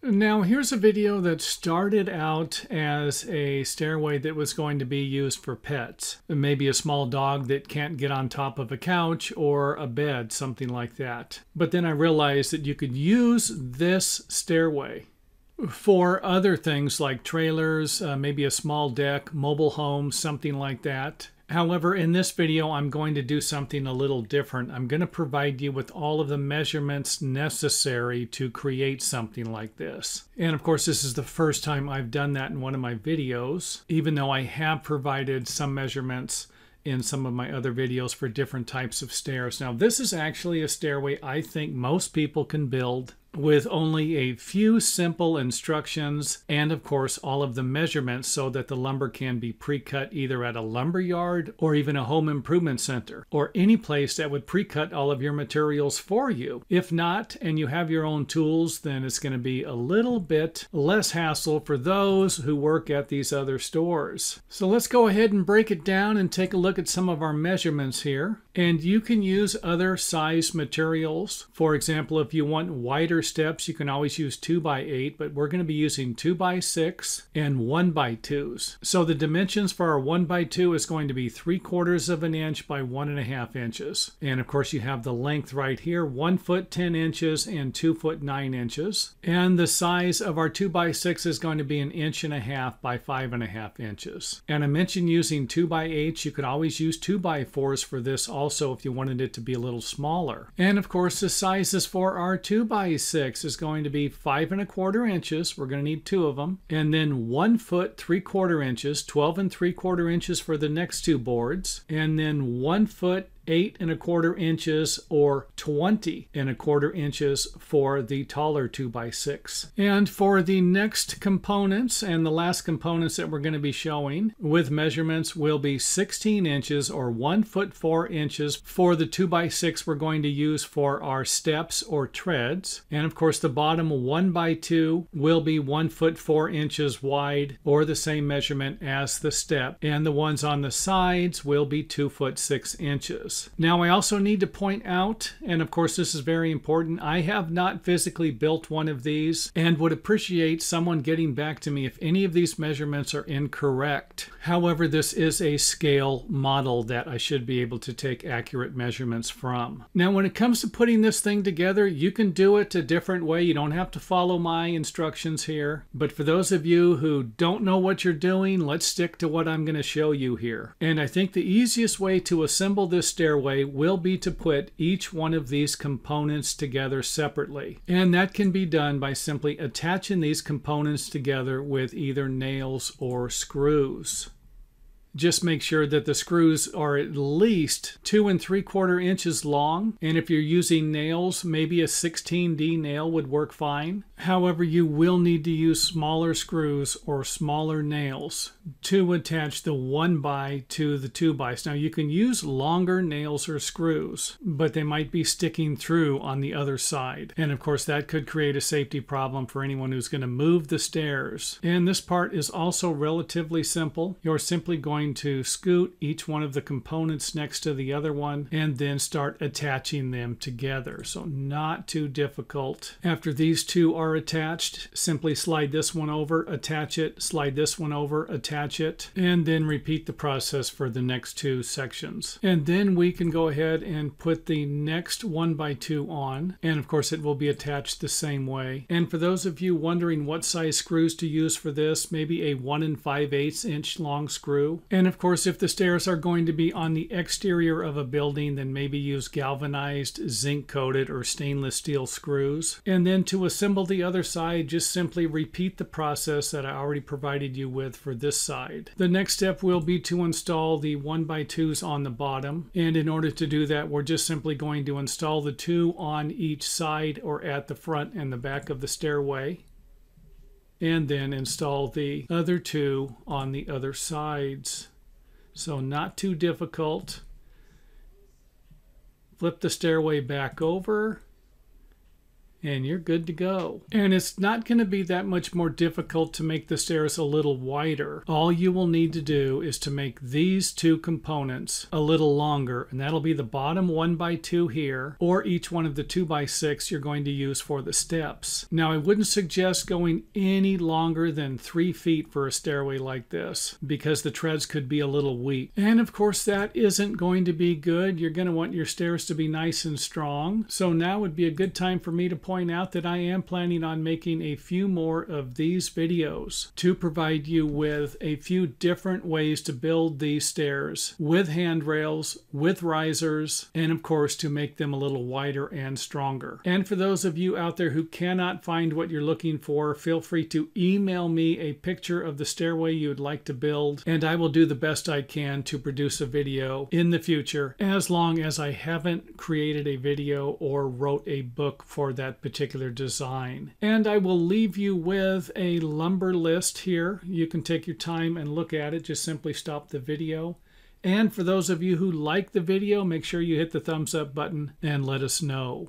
Now here's a video that started out as a stairway that was going to be used for pets. Maybe a small dog that can't get on top of a couch or a bed, something like that. But then I realized that you could use this stairway for other things like trailers, maybe a small deck, mobile home, something like that. However, in this video, I'm going to do something a little different. I'm going to provide you with all of the measurements necessary to create something like this. And of course, this is the first time I've done that in one of my videos, even though I have provided some measurements in some of my other videos for different types of stairs. Now, this is actually a stairway I think most people can build with only a few simple instructions and of course all of the measurements so that the lumber can be pre-cut either at a lumber yard or even a home improvement center or any place that would pre-cut all of your materials for you. If not, and you have your own tools, then it's going to be a little bit less hassle for those who work at these other stores. So let's go ahead and break it down and take a look at some of our measurements here. And you can use other size materials. For example, if you want wider steps, you can always use 2x8, but we're going to be using 2x6 and 1x2s. So the dimensions for our 1x2 is going to be 3/4 of an inch by 1.5 inches. And of course you have the length right here, 1 foot 10 inches and 2 foot 9 inches. And the size of our 2x6 is going to be 1.5 inches by 5.5 inches. And I mentioned using 2x8. You could always use 2x4s for this also if you wanted it to be a little smaller. And of course the sizes for our 2x6 is going to be 5.25 inches. We're going to need 2 of them. And then 1 foot 3/4 inches, 12 3/4 inches for the next 2 boards. And then 1 foot 8.25 inches or 20.25 inches for the taller 2x6. And for the next components and the last components that we're going to be showing with measurements will be 16 inches or 1 foot 4 inches for the 2x6 we're going to use for our steps or treads. And of course the bottom 1x2 will be 1 foot 4 inches wide or the same measurement as the step. And the ones on the sides will be 2 foot 6 inches. Now I also need to point out, and of course this is very important, I have not physically built one of these and would appreciate someone getting back to me if any of these measurements are incorrect. However, this is a scale model that I should be able to take accurate measurements from. Now when it comes to putting this thing together, you can do it a different way. You don't have to follow my instructions here. But for those of you who don't know what you're doing, let's stick to what I'm going to show you here. And I think the easiest way to assemble this stairway will be to put each one of these components together separately. And that can be done by simply attaching these components together with either nails or screws. Just make sure that the screws are at least 2 3/4 inches long. And if you're using nails, maybe a 16D nail would work fine. However, you will need to use smaller screws or smaller nails to attach the 1x to the 2x. Now you can use longer nails or screws, but they might be sticking through on the other side. And of course that could create a safety problem for anyone who's going to move the stairs. And this part is also relatively simple. You're simply going to scoot each one of the components next to the other one and then start attaching them together. So not too difficult. After these two are attached, simply slide this one over, attach it, slide this one over, attach it, and then repeat the process for the next 2 sections. And then we can go ahead and put the next 1x2 on, and of course it will be attached the same way. And for those of you wondering what size screws to use for this, maybe a 1 5/8 inch long screw. And of course, if the stairs are going to be on the exterior of a building, then maybe use galvanized, zinc-coated, or stainless steel screws. And then to assemble the other side, just simply repeat the process that I already provided you with for this side. The next step will be to install the 1x2s on the bottom. And in order to do that, we're just simply going to install the 2 on each side or at the front and the back of the stairway. And then install the other 2 on the other sides. So not too difficult. Flip the stairway back over and you're good to go. And it's not going to be that much more difficult to make the stairs a little wider. All you will need to do is to make these two components a little longer, and that'll be the bottom 1x2 here, or each one of the 2x6 you're going to use for the steps. Now, I wouldn't suggest going any longer than 3 feet for a stairway like this, because the treads could be a little weak. And of course, that isn't going to be good. You're going to want your stairs to be nice and strong. So now would be a good time for me to point out that I am planning on making a few more of these videos to provide you with a few different ways to build these stairs with handrails, with risers, and of course to make them a little wider and stronger. And for those of you out there who cannot find what you're looking for, feel free to email me a picture of the stairway you would like to build, and I will do the best I can to produce a video in the future, as long as I haven't created a video or wrote a book for that particular design. And I will leave you with a lumber list here. You can take your time and look at it. Just simply stop the video. And for those of you who like the video, make sure you hit the thumbs up button and let us know.